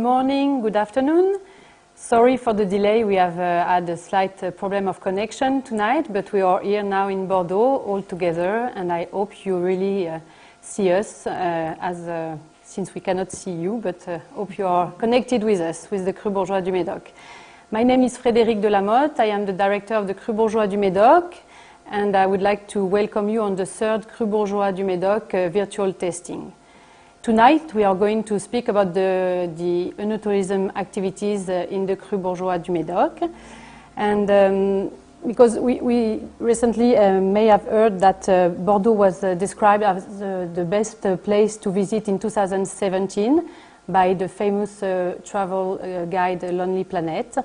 morning, good afternoon. Sorry for the delay, we have had a slight problem of connection tonight, but we are here now in Bordeaux all together, and I hope you really see us, since we cannot see you, but hope you are connected with us, with the Crus Bourgeois du Médoc. My name is Frédéric Delamotte, I am the director of the Crus Bourgeois du Médoc, and I would like to welcome you on the third Crus Bourgeois du Médoc virtual tasting. Tonight we are going to speak about the oenotourism activities in the Crus Bourgeois du Médoc, and because we recently may have heard that Bordeaux was described as the best place to visit in 2017 by the famous travel guide Lonely Planet,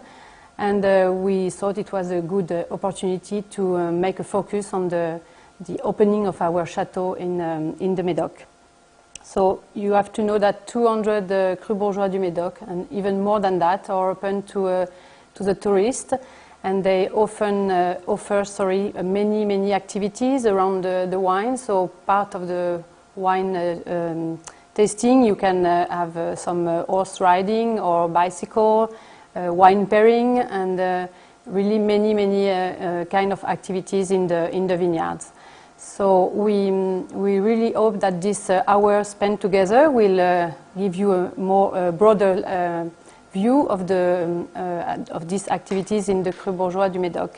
and we thought it was a good opportunity to make a focus on the opening of our chateau in the Médoc. So you have to know that 200 Crus Bourgeois du Médoc, and even more than that, are open to the tourists, and they often offer many activities around the wine. So part of the wine tasting, you can have some horse riding or bicycle, wine pairing, and really many kind of activities in the vineyards. So we really hope that this hour spent together will give you a more broader view of these activities in the Crus Bourgeois du Médoc.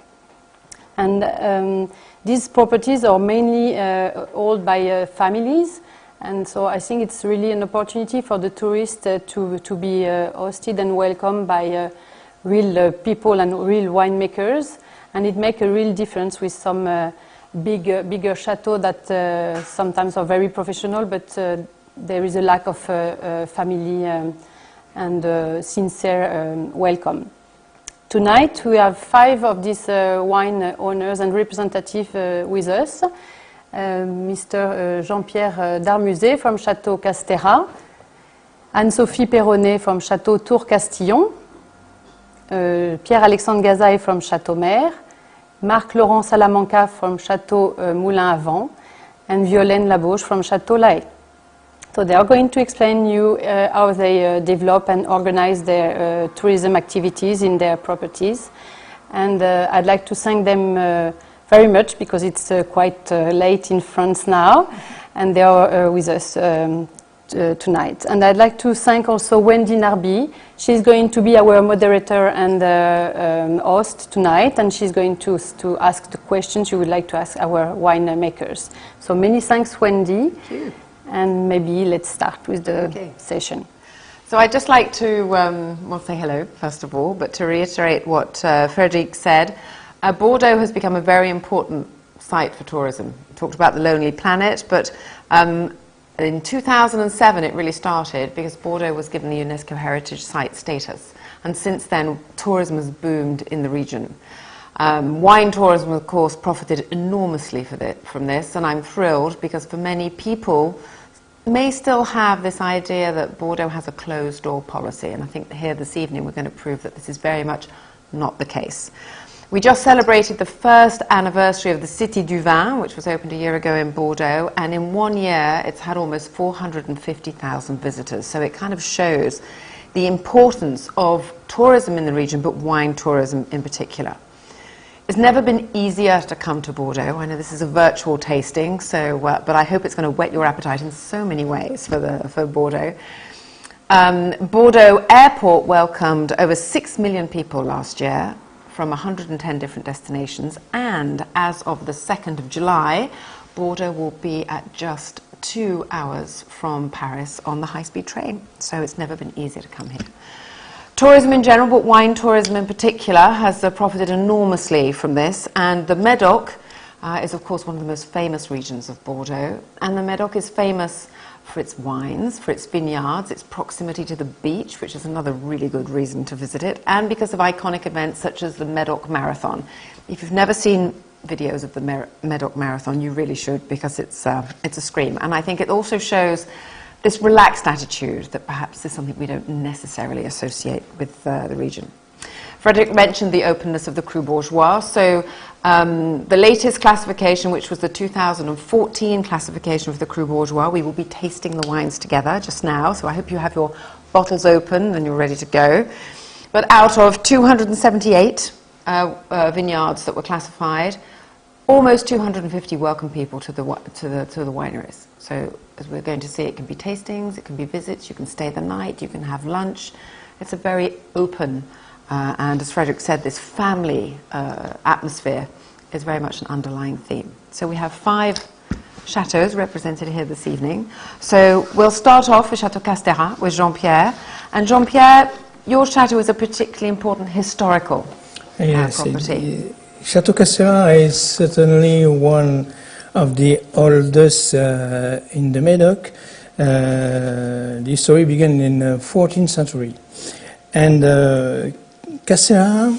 And these properties are mainly owned by families, and so I think it's really an opportunity for the tourists to be hosted and welcomed by real people and real winemakers, and it makes a real difference with some bigger chateaux that sometimes are very professional, but there is a lack of family and sincere welcome. Tonight we have 5 of these wine owners and representatives with us. Mr. Jean-Pierre Darmusé from Château Castéra, Anne-Sophie Perronnet from Château Tour-Castillon, Pierre-Alexandre Gazaille from Château-Mer, Marc-Laurent Salamanca from Château Moulin-à-Vent, and Violaine Labauche from Château Lahaye. So they are going to explain you how they develop and organize their tourism activities in their properties. And I'd like to thank them very much because it's quite late in France now, and they are with us tonight. And I'd like to thank also Wendy Narby. She's going to be our moderator and host tonight, and she's going to ask the questions you would like to ask our winemakers. So many thanks, Wendy. Thank you. And maybe let's start with the session. So I'd just like to say hello, first of all, but to reiterate what Frédéric said, Bordeaux has become a very important site for tourism. We talked about the Lonely Planet, but in 2007 it really started because Bordeaux was given the UNESCO Heritage Site status, and since then tourism has boomed in the region. Wine tourism, of course, profited enormously from this, and I'm thrilled because for many people may still have this idea that Bordeaux has a closed-door policy, and I think here this evening we're going to prove that this is very much not the case. We just celebrated the first anniversary of the Cité du Vin, which was opened a year ago in Bordeaux, and in 1 year it's had almost 450,000 visitors, so it kind of shows the importance of tourism in the region, but wine tourism in particular. It's never been easier to come to Bordeaux. I know this is a virtual tasting, so but I hope it's going to whet your appetite in so many ways for Bordeaux. Bordeaux Airport welcomed over 6 million people last year from 110 different destinations, and as of the 2nd of July, Bordeaux will be at just 2 hours from Paris on the high-speed train, so it's never been easier to come here. Tourism in general, but wine tourism in particular, has profited enormously from this, and the Médoc is of course one of the most famous regions of Bordeaux, and the Médoc is famous for its wines, for its vineyards, its proximity to the beach, which is another really good reason to visit it, and because of iconic events such as the Médoc Marathon. If you've never seen videos of the Médoc Marathon, you really should, because it's a scream, and I think it also shows this relaxed attitude that perhaps is something we don't necessarily associate with the region. Frederick mentioned the openness of the Crus Bourgeois. So the latest classification, which was the 2014 classification of the Crus Bourgeois, we will be tasting the wines together just now. So I hope you have your bottles open and you're ready to go. But out of 278 vineyards that were classified, almost 250 welcome people to the wineries. So as we're going to see, it can be tastings, it can be visits, you can stay the night, you can have lunch. It's a very open, and as Frederick said, this family atmosphere is very much an underlying theme. So we have 5 chateaux represented here this evening. So we'll start off with Château Casterat with Jean-Pierre. And Jean-Pierre, your chateau is a particularly important historical property. Château Casterat is certainly one of the oldest in the Médoc. The history began in the 14th century. And Casterat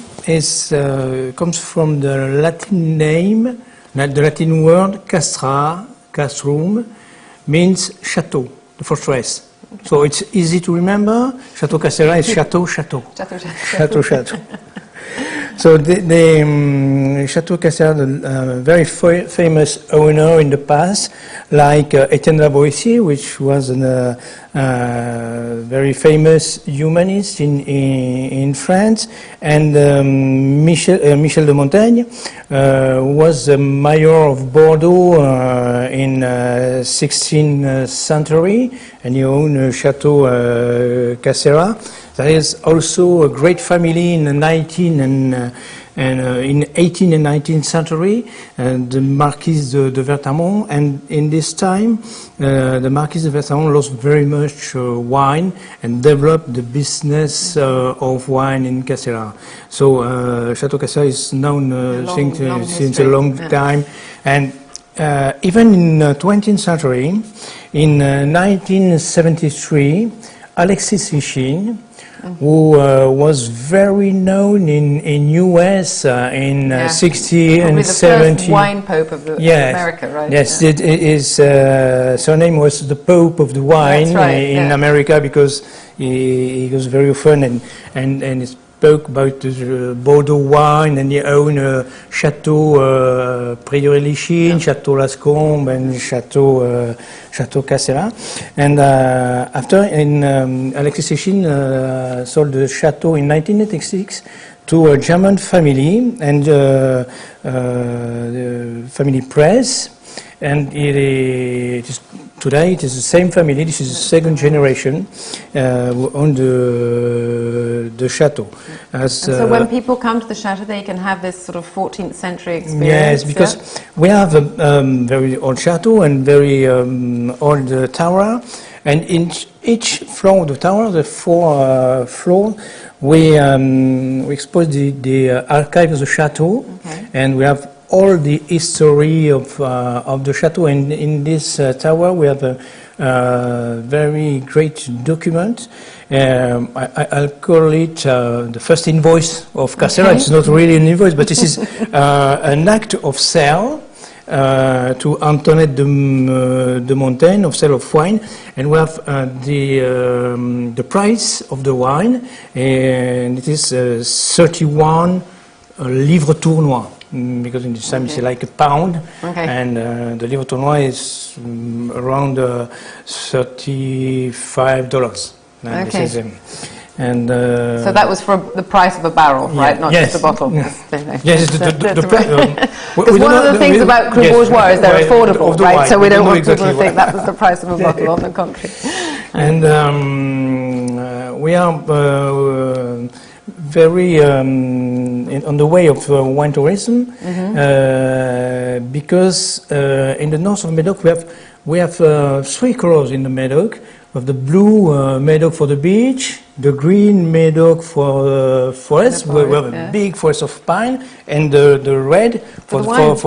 comes from the Latin name, the Latin word castra, castrum, means chateau, the fortress. So it's easy to remember. Château Casterat is chateau, chateau. Chateau, chateau. So the Château Casterat, very famous owner in the past, like Étienne Laboissier, which was a very famous humanist in France, and Michel de Montaigne was the mayor of Bordeaux in 16th century, and he owned Château Casterat. There is also a great family in the 18th and 19th century, the Marquis de Vertamont, and in this time the Marquis de Vertamont lost very much wine and developed the business of wine in Casterat. So Château Casterat is known since a long time, and even in the 20th century, in 1973, Alexis Michel, who was very known in US in 60 and 70. The first wine pope of America, right? Yes, his surname was the Pope of the Wine in America, because he was very often and he spoke about the Bordeaux wine, and he owned Château Prieuré-Lichine, Château Lascombe, and Château Casterat. And after, Alexis Michel sold the chateau in 1986 to a German family, and the family press, and today it is the same family. This is the second generation who own the chateau. So when people come to the chateau, they can have this sort of 14th century experience. Yes, because we have a very old chateau and very old tower, and in each floor of the tower, the 4 floors, we expose the archive of the chateau, and we have all the history of the chateau. And in this tower, we have a very great document. I'll call it the first invoice of Casterat. It's not really an invoice, but this is an act of sale to Antoinette de Montaigne, of sale of wine, and we have the price of the wine, and it is 31 livres tournois. Because in this time it's like a pound, and the livre tournois is around $35. And so that was for the price of a barrel, right? Not just a bottle. Yes, the price. Because one of the things about Crus Bourgeois is they're affordable, right? Wine. So we don't want people to think that was the price of a bottle, on the contrary. And we are very on the way of wine tourism, because in the north of Médoc we have 3 colors in the Médoc. We have the blue Médoc for the beach, the green Médoc for forest. We have a big forest of pine, and the red for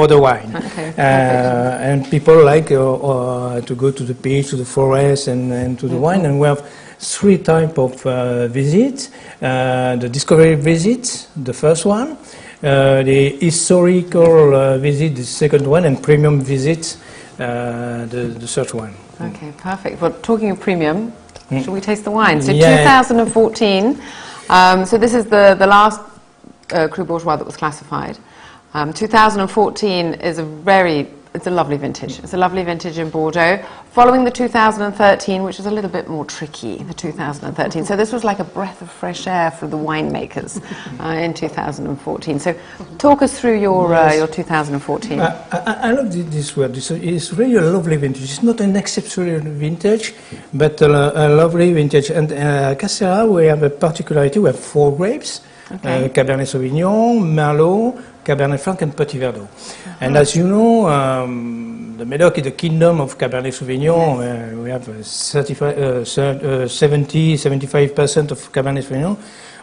the wine. And people like to go to the beach, to the forest, and to the wine. And we have 3 types of visits. The discovery visit, the first one, the historical visit, the second one, and premium visit, the third one. Okay, perfect. Well, talking of premium, shall we taste the wine? So 2014, so this is the last Crus Bourgeois that was classified. 2014 is it's a lovely vintage. It's a lovely vintage in Bordeaux, following the 2013, which is a little bit more tricky, the 2013. So this was like a breath of fresh air for the winemakers in 2014. So talk us through your 2014. I love this word. It's really a lovely vintage. It's not an exceptional vintage, but a lovely vintage. And Casera, we have a particularity. We have 4 grapes. Okay. Cabernet Sauvignon, Merlot, Cabernet Franc and Petit Verdot. And as you know, the Médoc is the kingdom of Cabernet Sauvignon. Yes. We have 70-75% of Cabernet Sauvignon.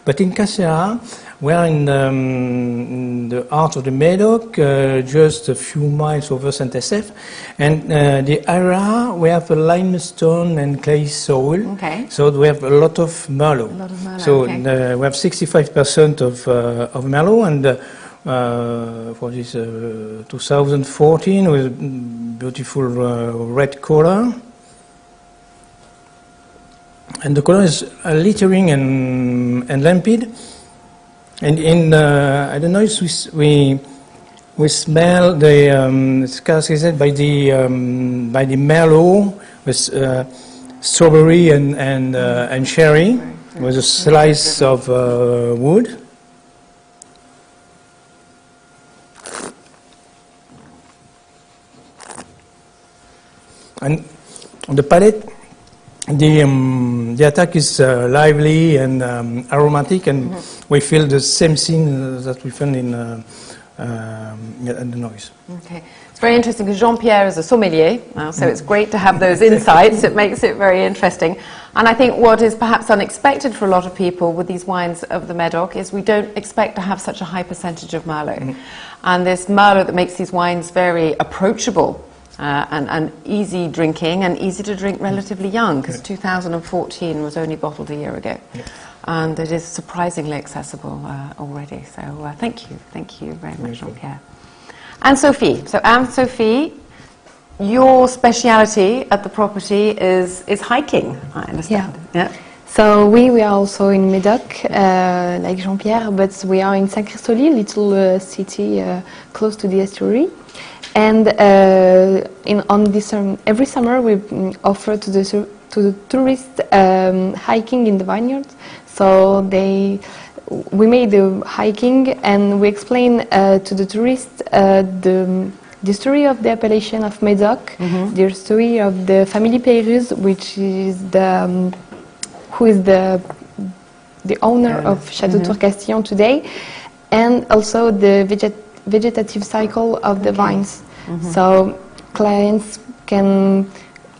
But in Casera, we are in the heart of the Médoc, just a few miles over Saint-Estèphe. And the area, we have a limestone and clay soil. Okay. So we have a lot of Merlot. A lot of Merlot, so okay. We have 65% of Merlot, and for this 2014 with beautiful red color. And the color is glittering and limpid. And in I don't know if we smell the it's characterized by the Merlot with strawberry and cherry with a slice of wood. And on the palate, the attack is lively and aromatic, and we feel the same thing that we found in the noise. Okay, it's very interesting because Jean-Pierre is a sommelier, so it's great to have those insights. It makes it very interesting. And I think what is perhaps unexpected for a lot of people with these wines of the Médoc is we don't expect to have such a high percentage of Merlot. And this Merlot that makes these wines very approachable. And easy drinking and easy to drink relatively young, because 2014 was only bottled a year ago. Yes. And it is surprisingly accessible already. So thank you very much, Jean-Pierre. Anne-Sophie, so Anne-Sophie, your speciality at the property is hiking, I understand. Yeah. So we are also in Médoc, like Jean-Pierre, but we are in Saint-Christoli, a little city close to the estuary. And every summer we offer to the tourists hiking in the vineyards. So we made the hiking and we explain to the tourists the story of the appellation of Médoc, the story of the family Peyreuse, which is who is the owner of Châteaux Tour today, and also the vegetative cycle of the vines. So clients can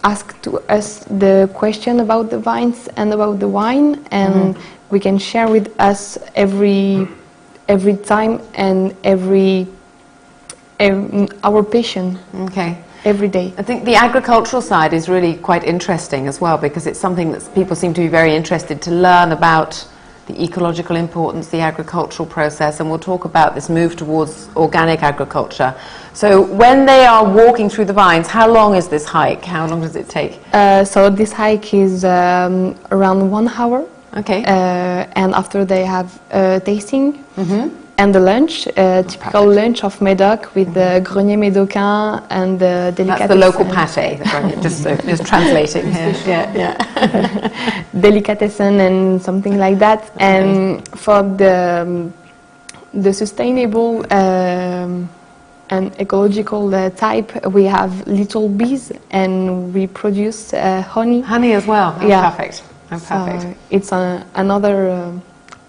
ask to us the question about the vines and about the wine, and we can share with us every time and our passion. Okay. Every day. I think the agricultural side is really quite interesting as well, because it's something that people seem to be very interested to learn about. The ecological importance, the agricultural process, and we'll talk about this move towards organic agriculture. So when they are walking through the vines, how long is this hike? How long does it take? So this hike is around 1 hour. Okay. And after they have tasting and the lunch, typical lunch of Médoc with the grenier médocain and the delicatessen. That's the local pâté, just translating here. Delicatessen and something like that. Okay. And for the sustainable and ecological type, we have little bees and we produce honey. Honey as well. Oh, yeah. Perfect. Oh, perfect. So it's another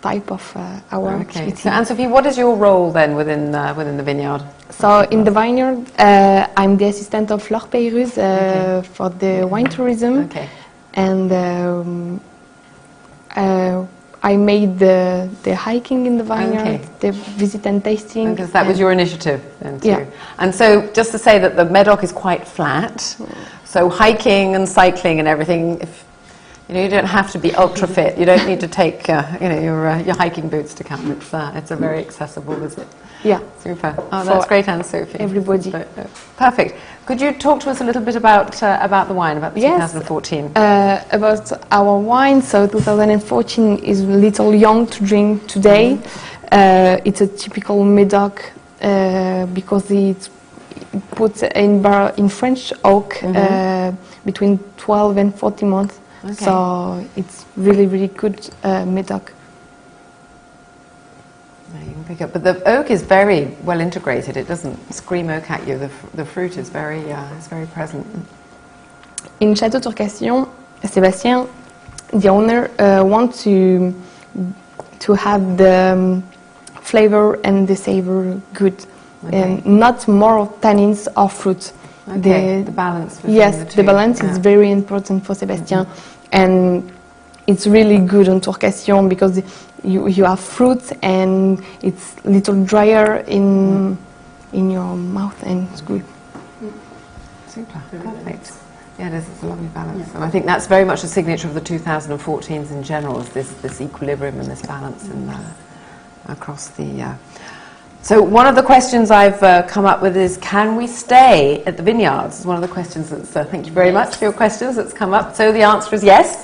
type of our activity. So Anne-Sophie, what is your role then within the vineyard? So in the vineyard, I'm the assistant of Leur for the wine tourism. Okay. And I made the hiking in the vineyard, the visit and tasting. Because that was your initiative then too. Yeah. And so just to say that the Médoc is quite flat, so hiking and cycling and everything, if You know, you don't have to be ultra fit. You don't need to take, you know, your hiking boots to come. It's a very accessible visit. Yeah. Super. Oh, that's great, Anne-Sophie. Everybody. Perfect. Could you talk to us a little bit about the wine, about the 2014? About our wine, so 2014 is a little young to drink today. It's a typical Médoc because it's put in French oak between 12 and 40 months. Okay. So it's really, really good Médoc. You can pick up, but the oak is very well integrated. It doesn't scream oak at you. The fruit is very present. In Châteaux Tourcation, Sébastien, the owner, wants to have the flavor and the savor good, and not more tannins or fruit. Okay, the balance. Yes, the two. The balance is very important for Sébastien, and it's really good on Tourcation because you have fruit and it's a little drier in your mouth, and it's good. Super, perfect. Yeah, it is. It's a lovely balance, and I think that's very much a signature of the 2014s in general. Is this equilibrium and this balance across the. So one of the questions I've come up with is, can we stay at the vineyards? It's one of the questions that's, thank you very much for your questions that's come up. So the answer is yes.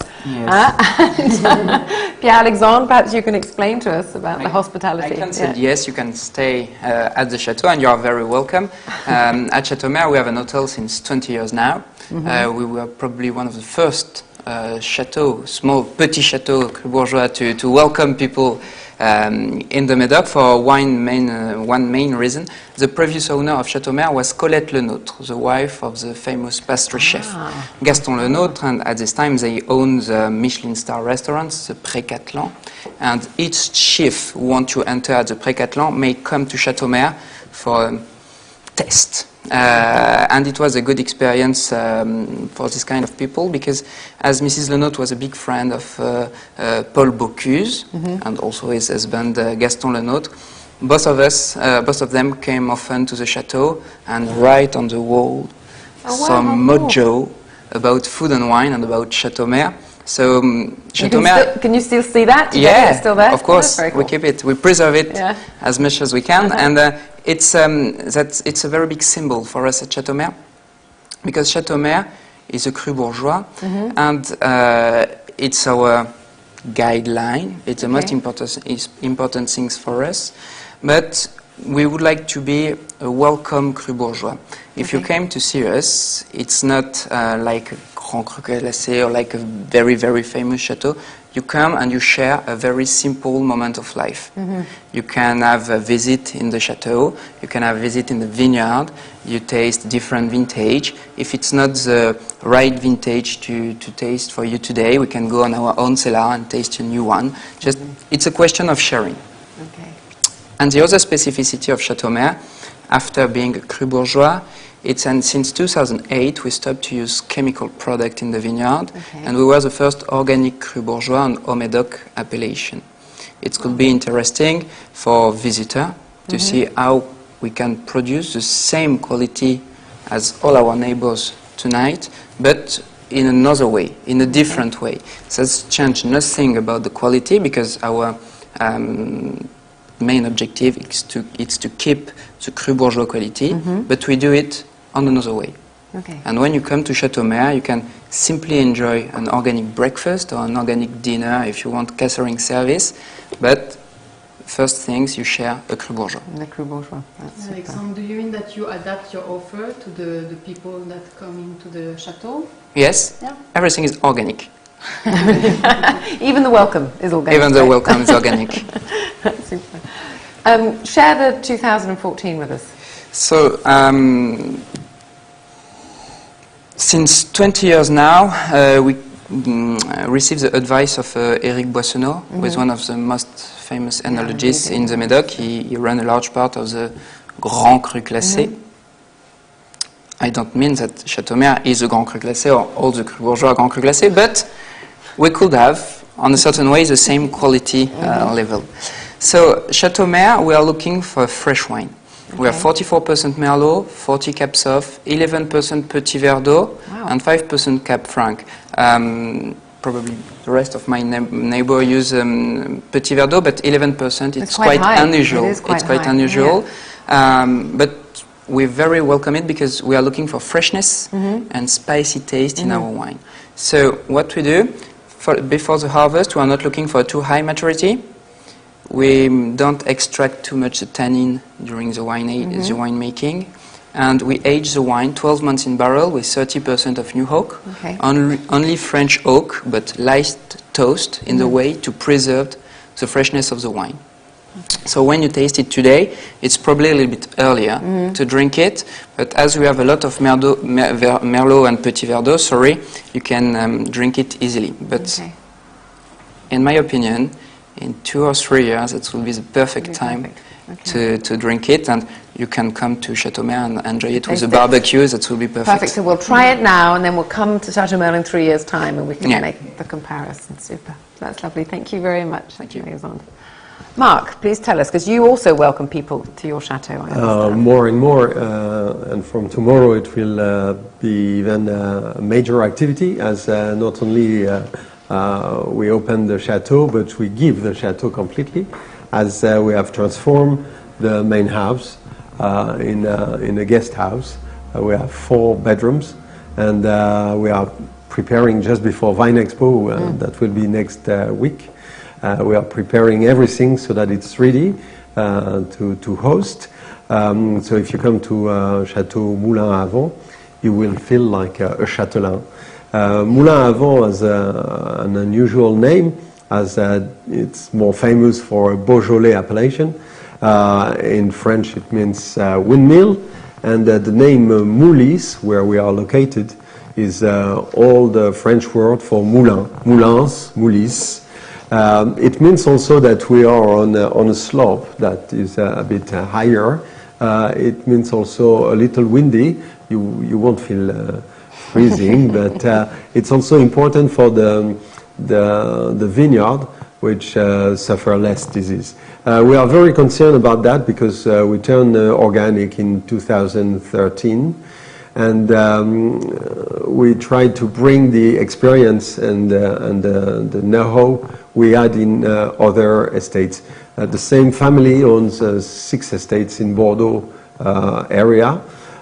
Pierre-Alexandre, perhaps you can explain to us about the hospitality. I can say yes, you can stay at the Chateau, and you are very welcome. At Château we have an hotel since 20 years now. We were probably one of the first chateaux, small petit chateau Crus Bourgeois to welcome people in the Médoc for one main reason. The previous owner of Château was Colette Lenôtre, the wife of the famous pastry chef Gaston Lenôtre, and at this time they owned the Michelin star restaurants, the Pré-Catelan, and each chef who wants to enter at the Pré-Catelan may come to Château for a test. And it was a good experience for this kind of people, because as Mrs. Lenôtre was a big friend of Paul Bocuse and also his husband Gaston Lenôtre, both of them came often to the chateau and write on the wall some mojo about food and wine and about Château. So Château can you still see that today? Yeah, it's still there? Of course. Cool. We keep it. We preserve it as much as we can, and it's a very big symbol for us at Château, because Château is a Crus Bourgeois, and it's our guideline. It's the most important things for us, but we would like to be a welcome Crus Bourgeois. If you came to see us, it's not like a Grand Cru Classé or like a very, very famous chateau. You come and you share a very simple moment of life. You can have a visit in the chateau, you can have a visit in the vineyard, you taste different vintage. If it's not the right vintage to taste for you today, we can go on our own cellar and taste a new one. Just, it's a question of sharing. Okay. And the other specificity of Château, after being a Crus Bourgeois, since 2008 we stopped to use chemical product in the vineyard, and we were the first organic Crus Bourgeois on Médoc appellation. It could be interesting for visitor to see how we can produce the same quality as all our neighbors tonight, but in another way, in a different way. So it's changed nothing about the quality, because our main objective is to keep the Crus Bourgeois quality, but we do it on another way. Okay. And when you come to Château, you can simply enjoy an organic breakfast or an organic dinner if you want catering service, but first things you share a Crus Bourgeois. The Crus Bourgeois. Alexandre, do you mean that you adapt your offer to the people that come into the chateau? Yes, everything is organic. Even the welcome is organic. Even the welcome is organic. Super. Share the 2014 with us. So, since 20 years now, we receive the advice of Éric Boissonneau, who is one of the most famous enologists in the Médoc. He ran a large part of the Grand Cru Classé. I don't mean that Château is a Grand Cru Classé or all the Crus Bourgeois Grand Cru Classé, but we could have, on a certain way, the same quality level. So, Château, we are looking for fresh wine. We have 44% Merlot, 40 Cab Sauv, 11% Petit Verdot, and 5% Cab Franc. probably the rest of my neighbor use Petit Verdot, but 11%, it's quite high. unusual. It is quite it's quite high. unusual. But we very welcome it because we are looking for freshness and spicy taste in our wine. So what we do, before the harvest, we are not looking for too high maturity. We don't extract too much the tannin during the wine making. And we age the wine 12 months in barrel with 30% of new oak. Okay. Only French oak, but light toast in the way to preserve the freshness of the wine. So when you taste it today, it's probably a little bit earlier to drink it. But as we have a lot of Merlot and Petit Verdot, you can drink it easily. But in my opinion, in 2 or 3 years, it will be the perfect time to drink it, and you can come to Châteaux and enjoy it with a barbecue. That will be perfect. Perfect. So we'll try it now, and then we'll come to Châteaux in 3 years' time, and we can make the comparison. Super. That's lovely. Thank you very much. Thank you, Alexandre. Mark, please tell us, because you also welcome people to your chateau, I understand. More and more, and from tomorrow it will be even a major activity, as not only we open the chateau, but we give the chateau completely, as we have transformed the main house in a guest house. We have 4 bedrooms, and we are preparing just before Vine Expo, that will be next week. We are preparing everything so that it's ready to host. So if you come to Château Moulin-à-Vent, you will feel like a Châtelain. Moulin-à-Vent has an unusual name, as it's more famous for a Beaujolais appellation. In French it means windmill, and the name Moulis, where we are located, is all the French word for moulin, moulins, moulis. It means also that we are on a slope that is a bit higher. It means also a little windy. You won't feel freezing, but it's also important for the vineyard, which suffer less disease. We are very concerned about that because we turned organic in 2013, and we tried to bring the experience and the know-how we had in other estates. The same family owns 6 estates in Bordeaux area,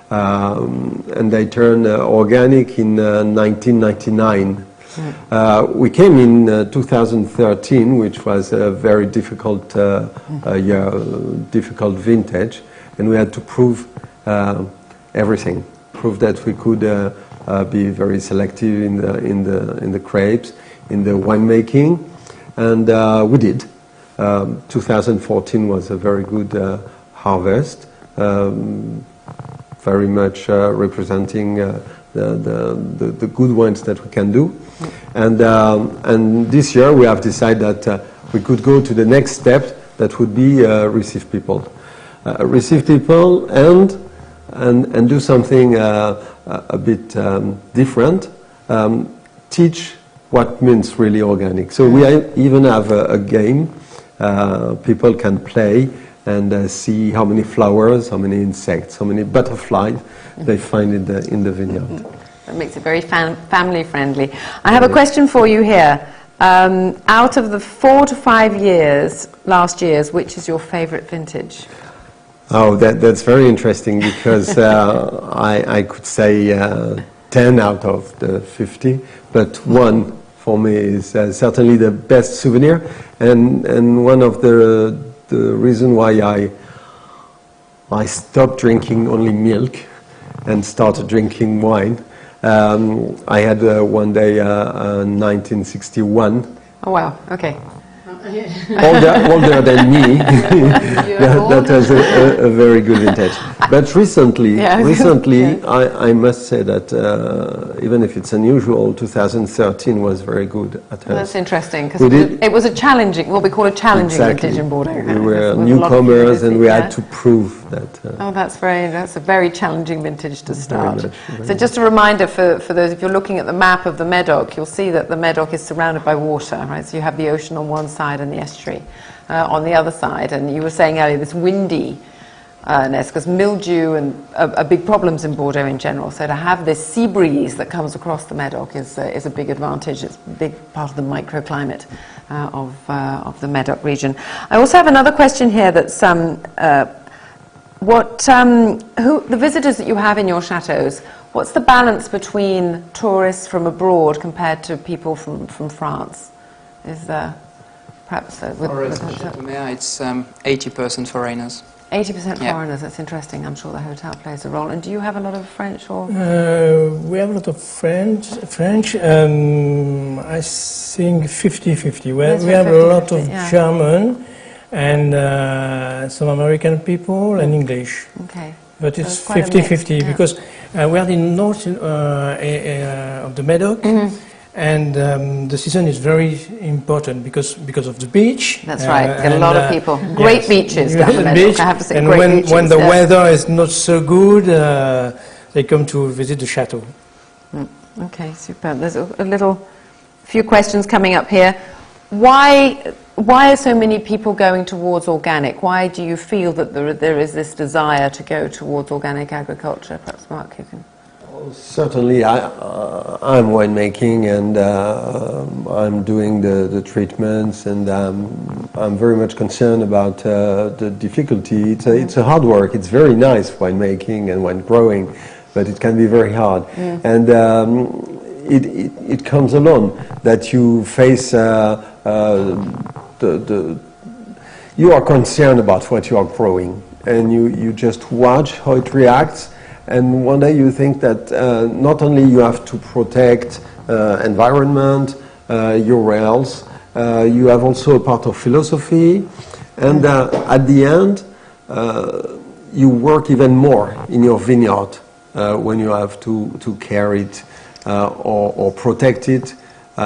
and they turned organic in 1999. We came in 2013, which was a very difficult year, difficult vintage, and we had to prove everything. Prove that we could be very selective in the grapes, in the winemaking, and we did. 2014 was a very good harvest, very much representing the good wines that we can do. And this year we have decided that we could go to the next step, that would be receive people. Receive people and do something a bit different, teach what means really organic. So we even have a game, people can play and see how many flowers, how many insects, how many butterflies they find in the vineyard. That makes it very family friendly. I have a question for you here. Out of the 4 to 5 years, last year's, which is your favourite vintage? Oh, that's very interesting, because I could say 10 out of the 50, but one for me is certainly the best souvenir, and one of the reason why I stopped drinking only milk and started drinking wine. I had one day 1961. Oh wow! Okay. older than me. that was a very good vintage. But recently, I must say that even if it's unusual, 2013 was very good at us. That's interesting, because it was a challenging, what we call a challenging vintage in Bordeaux. We were newcomers, and we had to prove that. That's a very challenging vintage to start. So just a reminder for those, if you're looking at the map of the Médoc, you'll see that the Médoc is surrounded by water, right? So you have the ocean on one side and the estuary on the other side. And you were saying earlier, this windy because mildew are big problems in Bordeaux in general. So to have this sea breeze that comes across the Médoc is a big advantage. It's a big part of the microclimate of the Médoc region. I also have another question here that's the visitors that you have in your chateaus, what's the balance between tourists from abroad compared to people from France? Is there perhaps with Châteaux, it's 80% foreigners. 80% foreigners, that's interesting. I'm sure the hotel plays a role. And do you have a lot of French or? We have a lot of French. I think 50-50. We have a lot of German and some American people and English. Okay. But it's 50-50 because we are in north of the Médoc. And the season is very important because of the beach. That's right. Get a lot of people. Great beaches down the Médoc. Beach. I have to say, and great beaches. when the weather is not so good, they come to visit the chateau. Okay, super. There's a few questions coming up here. Why are so many people going towards organic? Why do you feel that there is this desire to go towards organic agriculture? Perhaps Mark, you can. Certainly, I'm winemaking and I'm doing the treatments, and I'm very much concerned about the difficulty. It's a hard work. It's very nice winemaking and wine growing, but it can be very hard. And it comes along that you face you are concerned about what you are growing, and you just watch how it reacts. And one day you think that not only you have to protect environment, URLs, you have also a part of philosophy, and at the end you work even more in your vineyard when you have to care it or protect it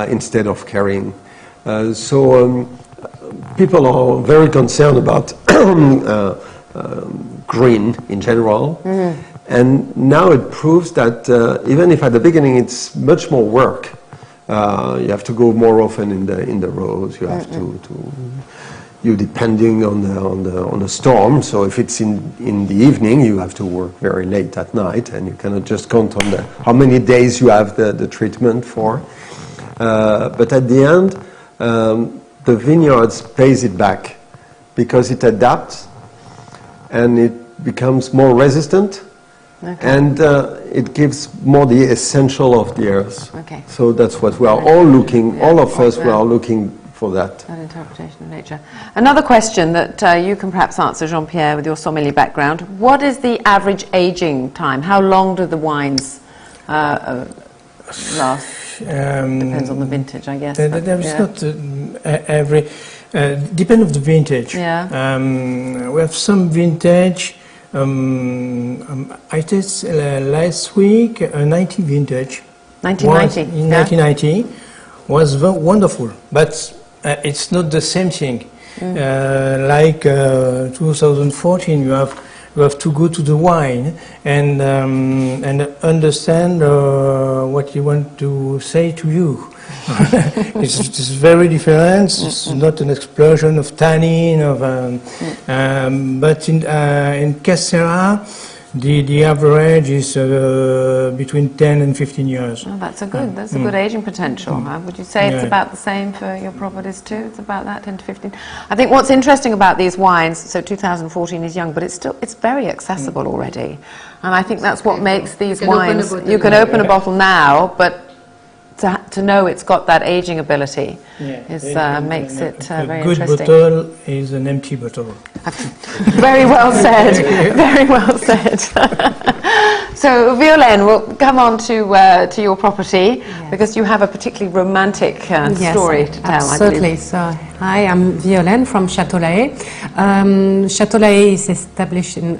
instead of caring. So people are very concerned about green in general. And now it proves that even if at the beginning it's much more work, you have to go more often in the roads. You have you depending on the storm. So if it's in the evening, you have to work very late at night, and you cannot just count on how many days you have the treatment for. But at the end, the vineyards pays it back because it adapts and it becomes more resistant. Okay. And it gives more the essential of the earth. Okay. So that's what we are all looking, all of us, we are looking for that. That interpretation of nature. Another question that you can perhaps answer, Jean-Pierre, with your sommelier background. What is the average aging time? How long do the wines last? Depends on the vintage, I guess. There's not every... depends on the vintage. Yeah. We have some vintage... I tasted last week a 90 vintage. 1990. In 1990 was wonderful, but it's not the same thing. Like 2014, you have to go to the wine and understand what he want to say to you. It's very different. It's not an explosion of tannin, but in Casera, the average is between 10 and 15 years. Oh, that's a good aging potential. Would you say it's about the same for your properties too? It's about that, 10 to 15. I think what's interesting about these wines, so 2014 is young, but it's very accessible already, and I think that's what makes these wines. You can open a bottle now, but to know it's got that aging ability makes it very interesting. A good bottle is an empty bottle. Very well said. Very well said. So, Violaine, we'll come on to your property because you have a particularly romantic story to tell. Absolutely. So, hi, I'm Violaine from Châteaux. Châteaux is established in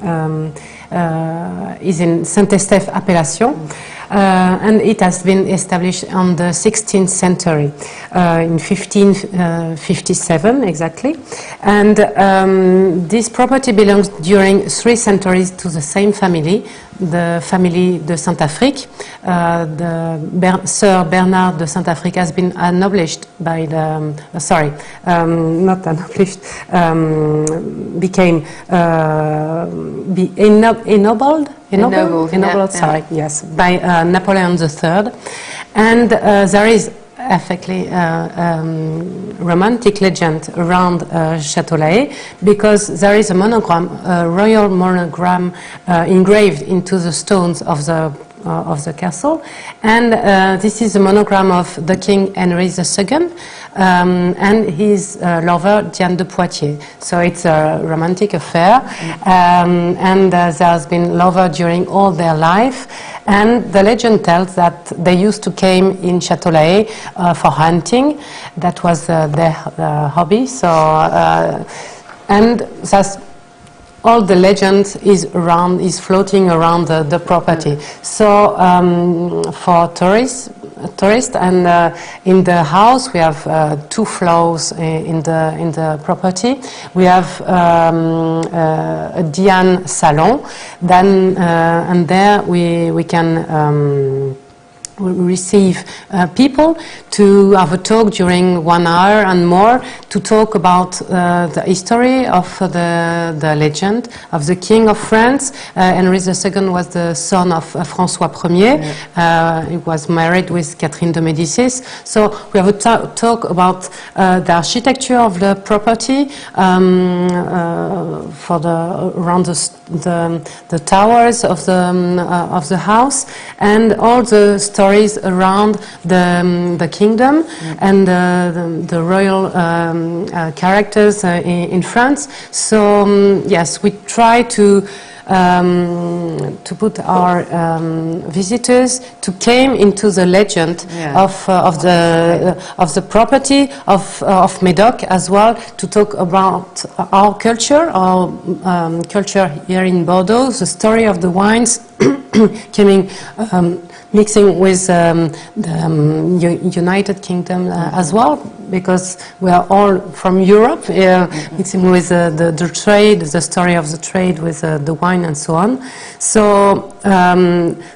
Saint-Estèphe appellation. and it has been established on the 16th century, in 1557 exactly. And this property belongs during 3 centuries to the same family, the family de Saint-Afrique. Sir Bernard de Saint-Afrique has been ennobled by the, not ennobled, became ennobled, sorry, yes, by Napoleon III. And there is effectively romantic legend around Châteaux, because there is a monogram, a royal monogram engraved into the stones of the castle, and this is a monogram of the King Henry II and his lover Diane de Poitiers. So it's a romantic affair, and there has been lover during all their life. And the legend tells that they used to came in Châteaux for hunting. That was their hobby. So and that's all the legend is floating around the property. So for tourists, and in the house we have 2 floors in the property. We have a Diane salon, then and there we can receive people to have a talk during 1 hour and more, to talk about the history of the legend of the King of France. Henry II was the son of François Ier. He was married with Catherine de Médicis. So we have a talk about the architecture of the property, for around the towers of the house, and all the stories around the kingdom and the royal characters in France. So yes, we try to put our visitors to came into the legend of the property of Médoc as well, to talk about our culture here in Bordeaux, the story of the wines coming mixing with the United Kingdom as well, because we are all from Europe, mixing with the trade, the story of the trade with the wine and so on. So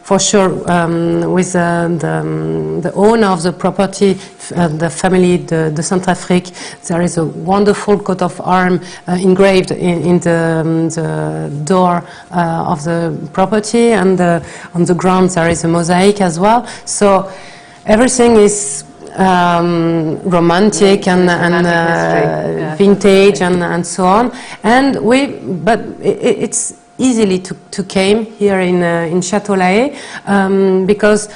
for sure, with the owner of the property, the family de Saint-Afrique, there is a wonderful coat of arms engraved in the door of the property, and on the ground there is a mosaic as well. So everything is romantic and vintage and so on. And but it's easily to came here in Châteaux, because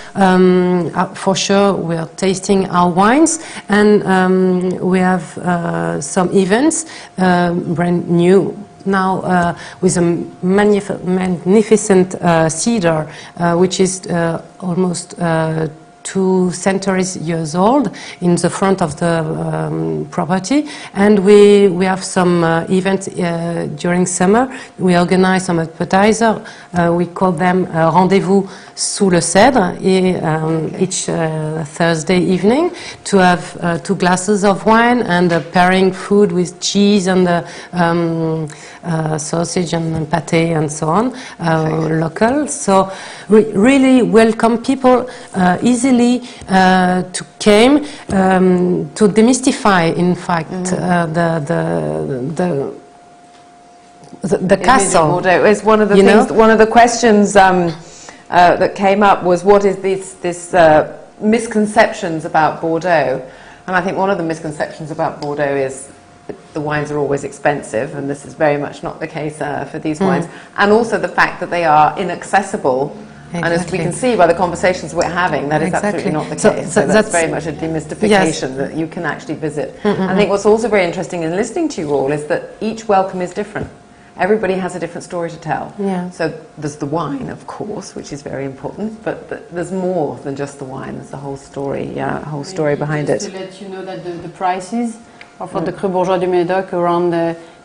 for sure we are tasting our wines, and we have some events brand new now, with a magnificent cedar, which is almost 2 centuries years old, in the front of the property. And we have some events during summer. We organize some appetizer. We call them rendezvous sous le cèdre, each Thursday evening, to have 2 glasses of wine and pairing food with cheese and sausage and pâté and so on, local. So we really welcome people easily to came to demystify, in fact, the castle. Is one of the things. One of the questions that came up was, what is this misconceptions about Bordeaux? And I think one of the misconceptions about Bordeaux is the wines are always expensive, and this is very much not the case for these wines, and also the fact that they are inaccessible. Exactly. And as we can see by the conversations we're having, that is absolutely not the case. So that's very much a demystification, that you can actually visit. I think what's also very interesting in listening to you all is that each welcome is different. Everybody has a different story to tell. So there's the wine, of course, which is very important, but there's more than just the wine. There's the whole story, whole story behind it. To let you know that the prices are for the Crus Bourgeois du Médoc around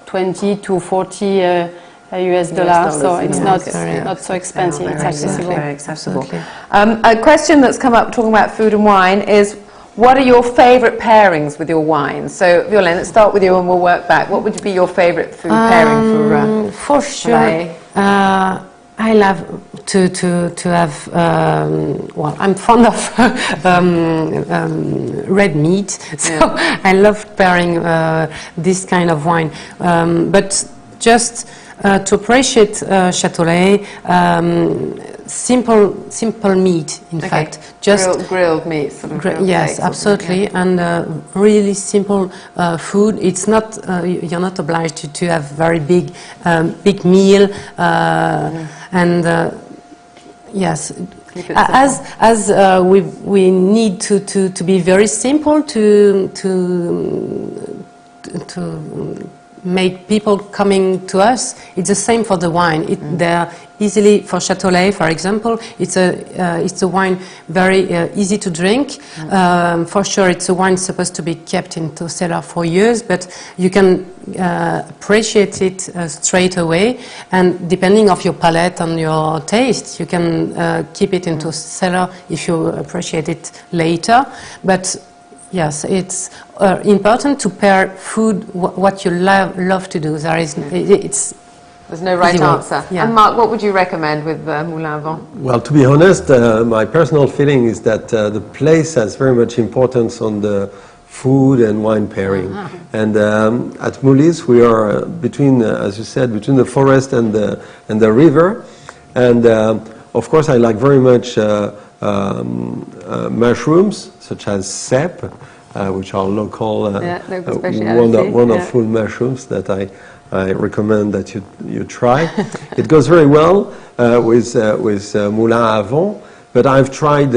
20 to 40 US dollar, so it's not yeah. not so expensive. It's accessible. Very accessible. A question that's come up talking about food and wine is, what are your favourite pairings with your wine? So, Violaine, let's start with you and we'll work back. What would be your favourite food pairing for sure? I love to have. Well, I'm fond of red meat, so I love pairing this kind of wine. But just to appreciate Château, simple meat, in fact, just grilled meat. Sort of yes, absolutely, and really simple food. It's not you're not obliged to have very big meal, and yes. As we need to be very simple to make people coming to us. It's the same for the wine. They're easily, for Château, for example, it's a wine very easy to drink. For sure, it's a wine supposed to be kept into cellar for years, but you can appreciate it straight away. And depending of your palate and your taste, you can keep it into cellar if you appreciate it later. But yes, it's important to pair food, what you love to do. There's no right answer. Yeah. And Mark, what would you recommend with Moulin à Vent? Well, to be honest, my personal feeling is that the place has very much importance on the food and wine pairing. And at Moulis, we are between, as you said, between the forest and the river. And of course, I like very much mushrooms, such as cep, which are local wonderful mushrooms that I recommend that you try. It goes very well with Moulin à Vent, but I've tried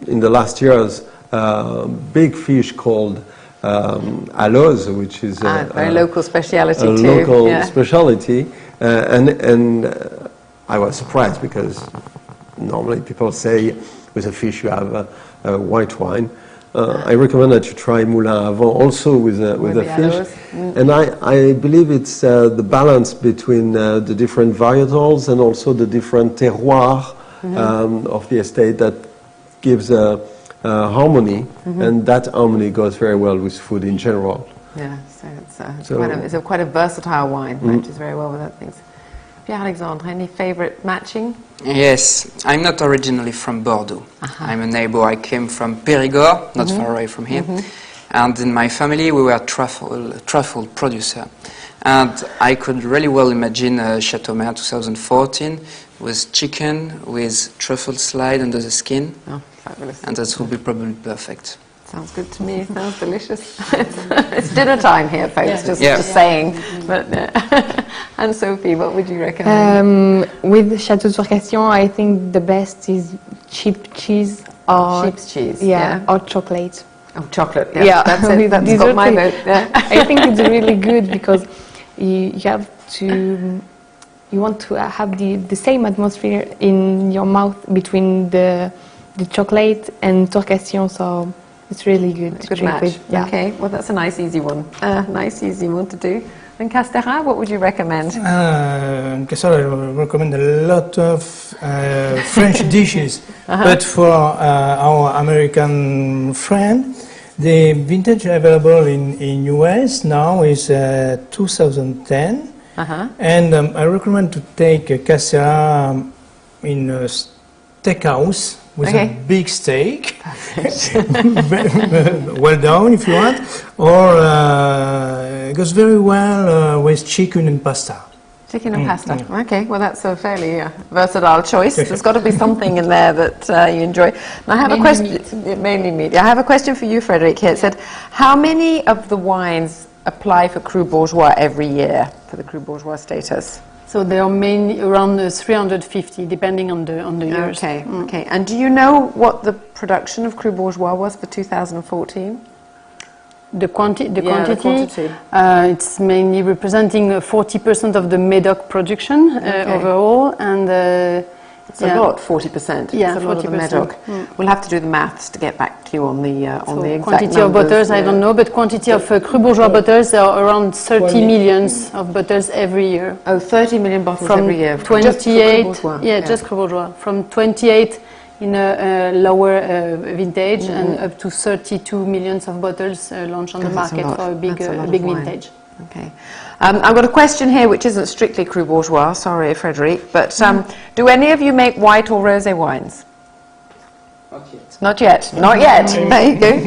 in the last years big fish called aloes, which is very local speciality too. Local speciality, and I was surprised because normally people say with a fish you have a white wine. I recommend that you try Moulin à Vent also with a fish. And I believe it's the balance between the different varietals and also the different terroirs of the estate that gives a harmony, and that harmony goes very well with food in general. Yeah, so it's quite a versatile wine, matches very well with other things. Pierre-Alexandre, any favourite matching? Yes, I'm not originally from Bordeaux. I'm a neighbour. I came from Périgord, not far away from here. And in my family, we were truffle producer. And I could really well imagine Château 2014 with chicken, with truffle slide under the skin. Oh, fabulous. And that would be probably perfect. Sounds good to me. Sounds delicious. It's dinner time here, folks. Just saying. But and Sophie, what would you recommend? With Château Tourcation, I think the best is sheep cheese or sheep's cheese. Or chocolate. Oh, chocolate. Yeah, that's it. That's got my vote. Yeah. I think it's really good because you have to. You want to have the same atmosphere in your mouth between the chocolate and Tourcation, so. It's really good to good drink match. with. Yeah. Okay, well that's a nice easy one. Nice easy one to do. And Castéra, what would you recommend? Castéra, I would recommend a lot of French dishes, but for our American friend, the vintage available in US now is 2010, and I recommend to take a Castéra in a steakhouse. With a big steak, well done if you want, or it goes very well with chicken and pasta. Chicken and pasta. Okay, well that's a fairly versatile choice. There's got to be something in there that you enjoy. And I have a question. Mainly meat. I have a question for you, Frédéric. Here it said, how many of the wines apply for Crus Bourgeois every year for the Crus Bourgeois status? So they are mainly around 350, depending on the years. Okay, okay. And do you know what the production of Crus Bourgeois was for 2014? The quantity. It's mainly representing 40% of the Médoc production overall, and it's a lot, 40%. Yeah, it's a lot 40%. Of the Médoc. We'll have to do the maths to get back back you on the exact quantity of bottles, I don't know, but quantity of Crus Bourgeois bottles, there are around 30 millions of bottles every year. Oh, 30 million bottles From every year. 28, just Crus Bourgeois. just Crus Bourgeois. From 28 in a lower vintage and up to 32 millions of bottles launched on the market for a big vintage. Okay. I've got a question here which isn't strictly Crus Bourgeois, sorry Frédéric, but do any of you make white or rosé wines? Not yet. Not yet. There you go.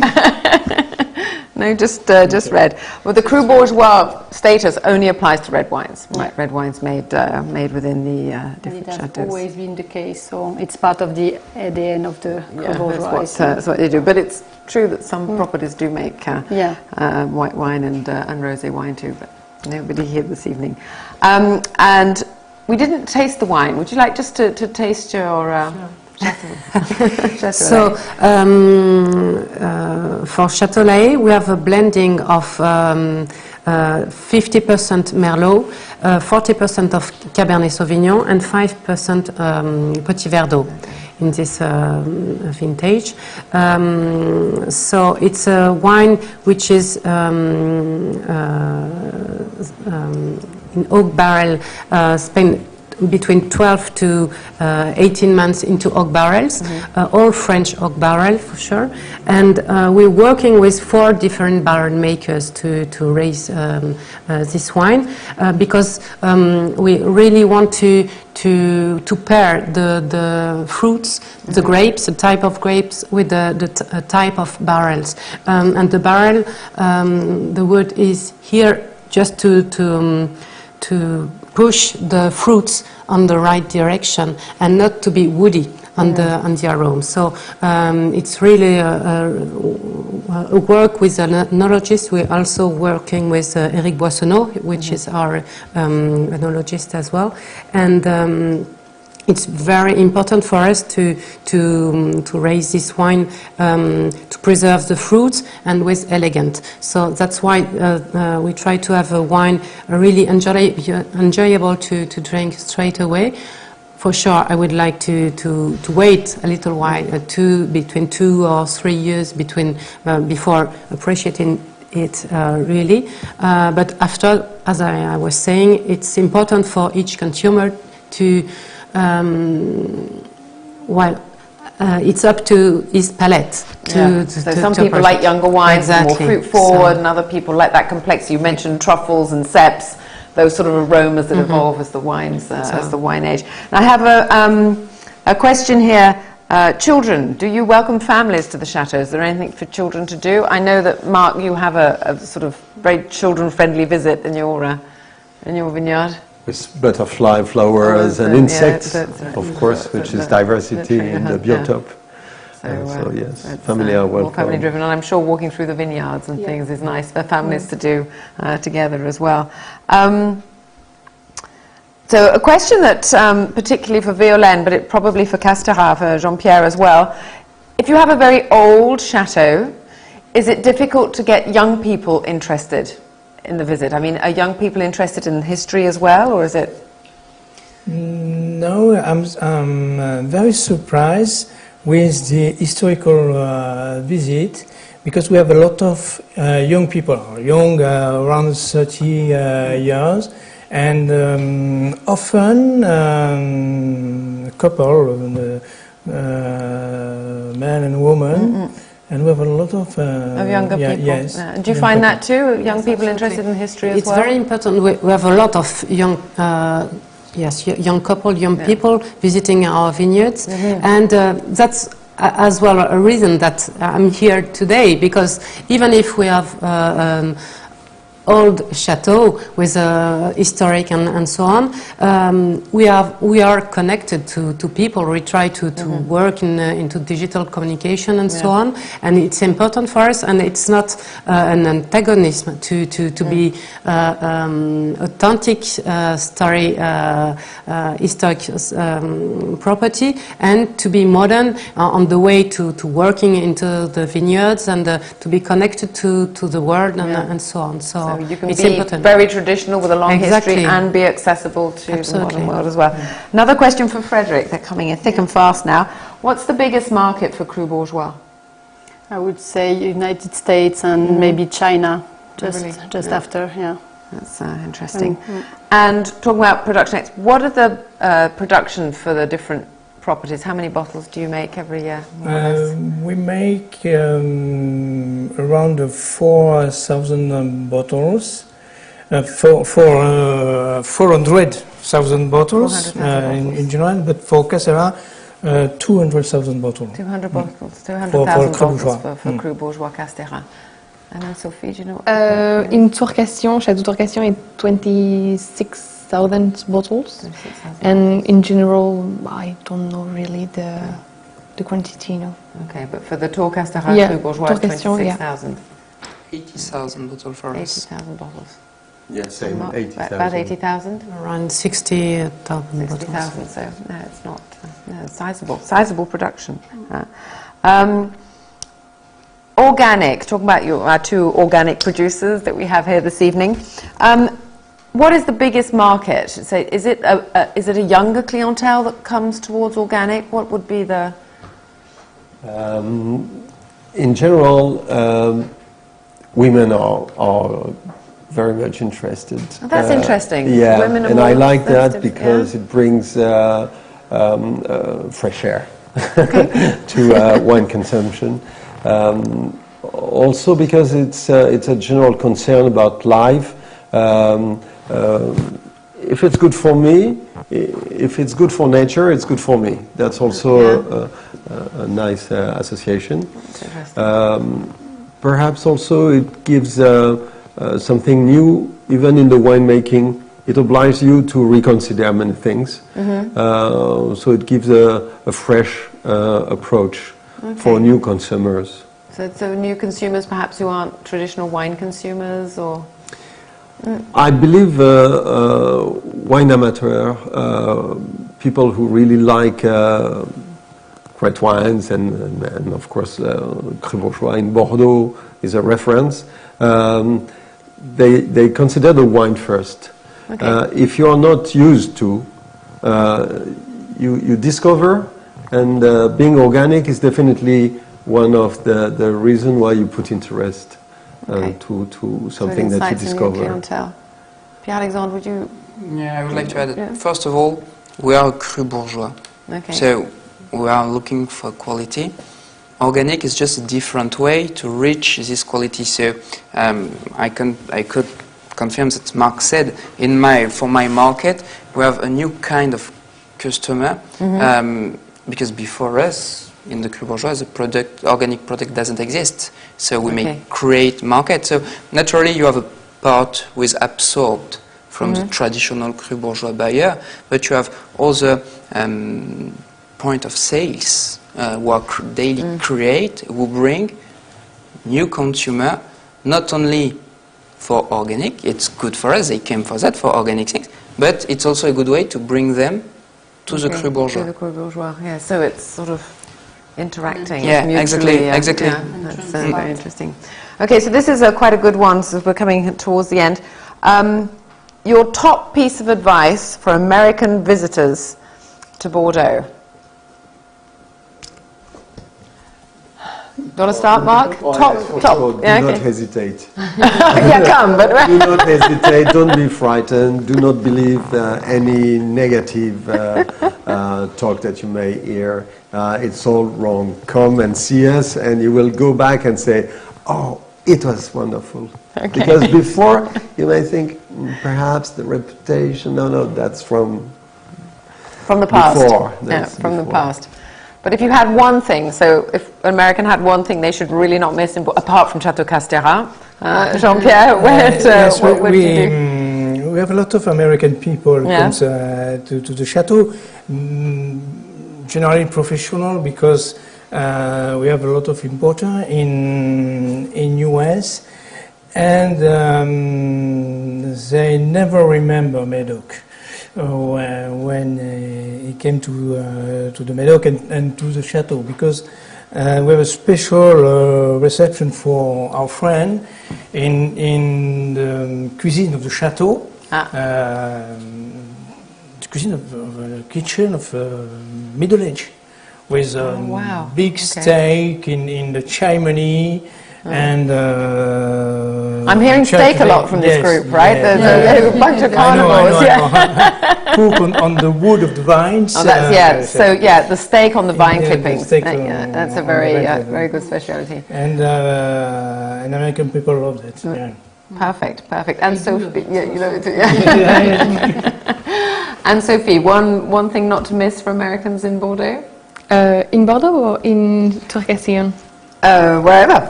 No, just red. Well, the Crus Bourgeois status only applies to red wines. Right, red wines made within the different chateaux. chateaux. Always been the case, so it's part of the ADN of the Crus Bourgeois. That's what they do. But it's true that some properties do make white wine and rosé wine too, but nobody here this evening. And we didn't taste the wine. Would you like just to taste your... So for Châteaux, we have a blending of 50% Merlot, 40% of Cabernet Sauvignon, and 5% Petit Verdot in this vintage. So it's a wine which is in oak barrel, spent between 12 to 18 months into oak barrels, all French oak barrel for sure. And we're working with 4 different barrel makers to raise this wine because we really want to pair the fruits, the grapes, the type of grapes with the type of barrels. And the barrel, the wood is here just to push the fruits on the right direction and not to be woody on the aroma. So it's really a work with an enologist. We're also working with Eric Boissonneau, which is our enologist as well. And it's very important for us to raise this wine, to preserve the fruits and with elegant. So that's why we try to have a wine really enjoyable to drink straight away. For sure, I would like to wait a little while, between 2 or 3 years before appreciating it really. But after, as I was saying, it's important for each consumer to it's up to his palate. So some people like younger wines, more fruit forward, and other people like that complexity. You mentioned truffles and ceps, those sort of aromas that evolve as the wines as the wine age. And I have a question here. Children, do you welcome families to the chateau? Is there anything for children to do? I know that Mark, you have a sort of very children-friendly visit in your vineyard. With butterfly flowers and insects, of course, which is diversity in the biotope. So yes, family are welcome. More family driven, and I'm sure walking through the vineyards and things is nice for families to do together as well. So a question that, particularly for Violaine, but probably for Casterat, for Jean-Pierre as well, if you have a very old chateau, is it difficult to get young people interested in the visit? I mean, are young people interested in history as well, or is it? No, I'm very surprised with the historical visit, because we have a lot of young people, around 30 years, and often a couple, man and woman. And we have a lot of younger people. Yes. Do you find that too? Young people interested in history as well? It's very important. We have a lot of young couple, young people visiting our vineyards, and that's as well a reason that I'm here today, because even if we have old chateau with historic and so on, we are connected to people. We try to work into digital communication and so on, and it's important for us, and it's not an antagonism to be authentic story, historic property, and to be modern on the way to working into the vineyards and to be connected to the world and so on. So you can be very traditional with a long history and be accessible to the modern world as well. Another question for Frédéric. They're coming in thick and fast now. What's the biggest market for Crus Bourgeois? I would say United States and maybe China, just Yeah. after, yeah. That's interesting. And talking about production, what are the production for the different properties? How many bottles do you make every year? We make around 4,000 bottles, 400,000 bottles 400,000 in general, but for Casera, 200,000 bottles. 200 bottles, For 200,000 Crus bottles Bourgeois. for Crus Bourgeois Castéra. And then Sophie, do you know? In Tourcation, Château Tourcation, it's 26,000 bottles. 26,000. And in general, I don't know really the quantity, no. Okay, but for the Tour Castéra, Yeah, Crus Bourgeois, Tourcation, 26,000. 80,000 bottles for us. 80,000 bottles. Yeah, same, About 80,000. 80,000? Around 60,000 bottles. 60,000, so no, it's not it's sizable production. Organic, talking about our two organic producers that we have here this evening. What is the biggest market? So is it a younger clientele that comes towards organic? What would be the... In general, women are very much interested. Oh, that's interesting. Yeah, Women are and I more like that sensitive, because it brings fresh air to wine consumption. Also because it's a general concern about life. If it's good for me, if it's good for nature, it's good for me. That's also a nice association. Perhaps also it gives something new, even in the winemaking. It obliges you to reconsider many things. So it gives a fresh approach for new consumers. So new consumers perhaps who aren't traditional wine consumers, or... I believe wine amateur, people who really like great wines, and of course Crus Bourgeois in Bordeaux is a reference. They consider the wine first. If you are not used to, you discover, and being organic is definitely one of the reasons why you put interest to something that you discover. Pierre-Alexandre, would you... Yeah, I would like to add that, first of all, we are Crus Bourgeois. So we are looking for quality. Organic is just a different way to reach this quality. So I could confirm that Mark said, for my market, we have a new kind of customer, because before us, in the Crus Bourgeois, the organic product doesn't exist. So we may create market. So naturally you have a part who is absorbed from the traditional Crus Bourgeois buyer, but you have other point of sales who are daily create, who bring new consumer, not only for organic, it's good for us, they came for that, for organic things, but it's also a good way to bring them to the Crus Bourgeois. To the Crus Bourgeois, yeah. So it's sort of interacting. Yeah, mutually, exactly. Yeah, that's very interesting. Okay, so this is quite a good one, so we're coming towards the end. Your top piece of advice for American visitors to Bordeaux? Do you want to start, Mark? Top. Do not hesitate. Yeah, come, but... Do not hesitate, don't be frightened, do not believe any negative talk that you may hear. It's all wrong. Come and see us and you will go back and say, oh, it was wonderful. Because before you may think, perhaps the reputation, no, that's from the past. Before. Yeah, from the past. But if you had one thing, so if an American had one thing they should really not miss, apart from Château Castéra, Jean-Pierre, what would you do? We have a lot of American people comes to the chateau, generally professional, because we have a lot of importer in US, and they never remember Médoc. When he came to the Médoc and to the chateau, because we have a special reception for our friend in the cuisine of the chateau, the cuisine of the kitchen of Middle Age, with a wow. big steak in the chimney. And I'm hearing steak a lot from this group, right? There's a bunch of carnivores. Cook on the wood of the vines. Oh, that's, so yeah, the steak on the vine clippings. That's a very good specialty. And American people love that. Yeah. Perfect. And Sophie, you love it too. And Sophie, one thing not to miss for Americans in Bordeaux? In Bordeaux or in Tourné? Wherever.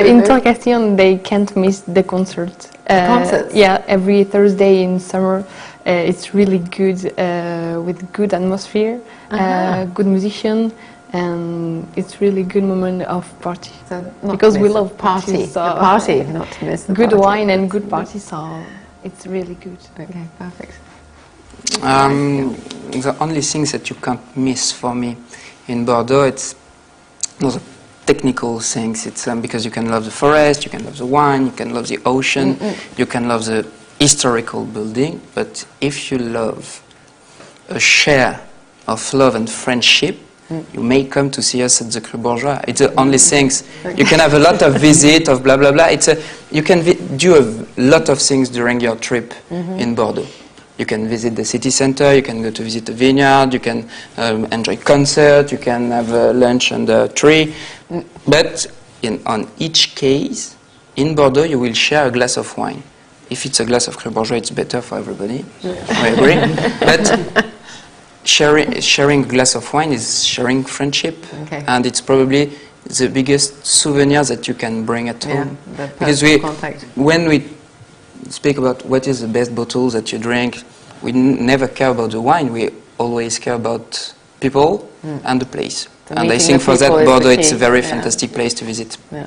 In Tourné, they can't miss the concert. Concerts? Yeah, every Thursday in summer. It's really good, with good atmosphere, good musician, and it's really good moment of party. So because we love party. So the party, not to miss the good party. wine and good party, so it's really good. Okay, perfect. The only things that you can't miss for me in Bordeaux, it's not technical things. It's because you can love the forest, you can love the wine, you can love the ocean, you can love the historical building, but if you love a share of love and friendship, you may come to see us at the Crus Bourgeois. It's the only things. You can have a lot of visit of blah blah blah. You can do a lot of things during your trip in Bordeaux. You can visit the city center, you can go to visit the vineyard, you can enjoy concert, you can have lunch under a tree. But on each case, in Bordeaux, you will share a glass of wine. If it's a glass of Crus Bourgeois, it's better for everybody. I agree. But sharing a glass of wine is sharing friendship. Okay. And it's probably the biggest souvenir that you can bring at home. Because when we speak about what is the best bottle that you drink, we never care about the wine. We always care about people and the place. And I think for that, Bordeaux, it's a very fantastic place to visit. Yeah.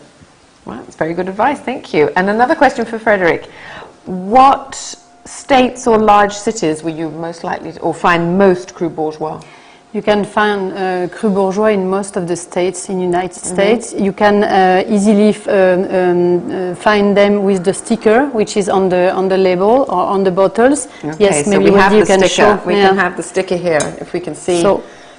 Well, that's very good advice. Thank you. And another question for Frederic. What states or large cities were you most likely to, or find most Crus Bourgeois? You can find Crus Bourgeois in most of the states in the United States. You can easily find them with the sticker, which is on the label or on the bottles. Okay, yes, so maybe we have you the can sticker. show. We can have the sticker here, if we can see.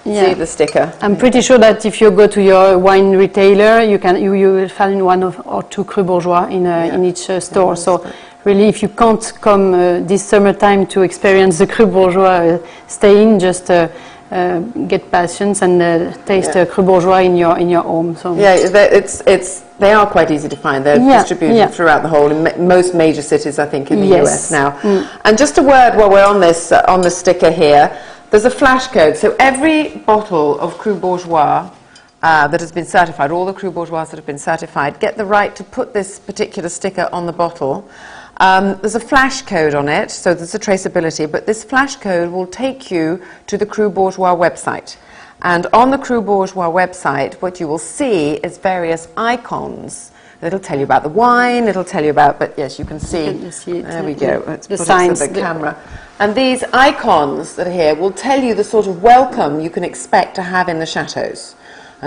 See the sticker. I'm pretty sure that if you go to your wine retailer, you will find one or two Crus Bourgeois in each store. So really, if you can't come this summertime to experience the Crus Bourgeois staying, just get patience and taste Crus Bourgeois in your home. So they are quite easy to find. They're distributed throughout the whole, in most major cities, I think, in the US now. And just a word while we're on this, on the sticker here. There's a flash code. So every bottle of Crus Bourgeois that has been certified, all the Crus Bourgeois that have been certified, get the right to put this particular sticker on the bottle. There's a flash code on it, so there's a traceability, but this flash code will take you to the Crus Bourgeois website. And on the Crus Bourgeois website, what you will see is various icons. It'll tell you about the wine, it'll tell you about, but yes, you can see it. There we go. Let's put it to the camera. And these icons that are here will tell you the sort of welcome you can expect to have in the chateaus.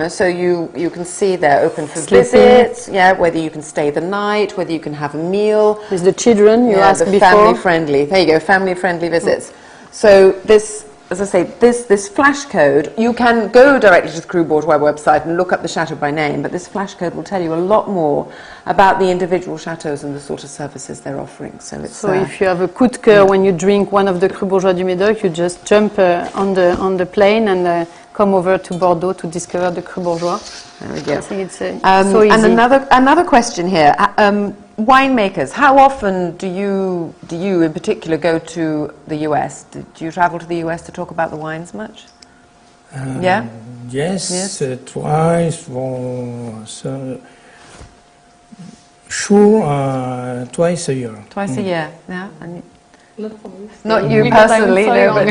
So you can see they're open for visits, whether you can stay the night, whether you can have a meal. With the children, you asked before. Family-friendly, there you go, family-friendly visits. So this, as I say, this flash code, you can go directly to the Crus Bourgeois website and look up the chateau by name, but this flash code will tell you a lot more about the individual chateaus and the sort of services they're offering. So if you have a coup de cœur when you drink one of the Crus Bourgeois du Médoc, you just jump on the plane and come over to Bordeaux to discover the Crus Bourgeois. There we go. I think it's so easy. And another question here. Winemakers, how often do you in particular go to the US? Do you travel to the US to talk about the wines much? Yes, twice. Twice a year. Twice a year, yeah. And not you personally, no, but,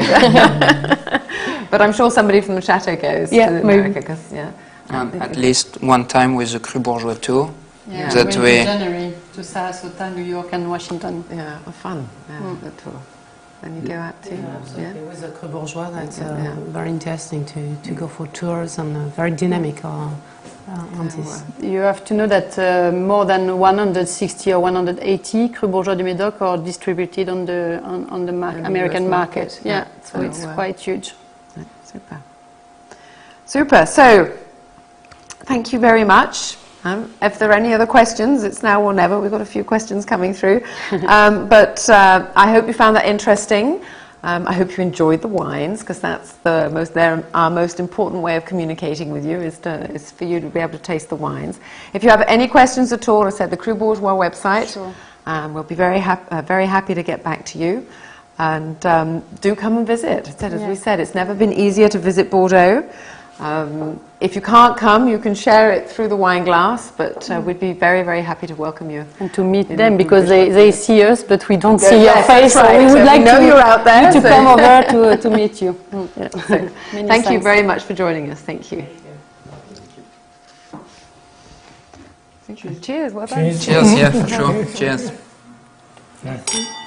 but I'm sure somebody from the Chateau goes to America. At least one time with the Crus Bourgeois tour. Yeah, that way. In January to Sarasota, New York, and Washington. Yeah, fun. The tour. And you go out too. With the Crus Bourgeois, that's very interesting to go for tours and very dynamic on this. You have to know that more than 160 or 180 Crus Bourgeois du Médoc are distributed on the American market. So it's quite huge. Super. Super. So, thank you very much. If there are any other questions, it's now or never. We've got a few questions coming through. But I hope you found that interesting. I hope you enjoyed the wines, because that's our most important way of communicating with you, is for you to be able to taste the wines. If you have any questions at all, I said the Crus Bourgeois website. Sure. We'll be very happy to get back to you. And do come and visit. As we said, it's never been easier to visit Bordeaux. If you can't come, you can share it through the wine glass, but we'd be very, very happy to welcome you. And to meet them, because they see us, but we don't see your face. Right. So we would like know you're out there, to come over to meet you. Yeah, so thank you very much for joining us. Thank you. Cheers. Well done. Cheers, yeah, for sure. Cheers. Yeah.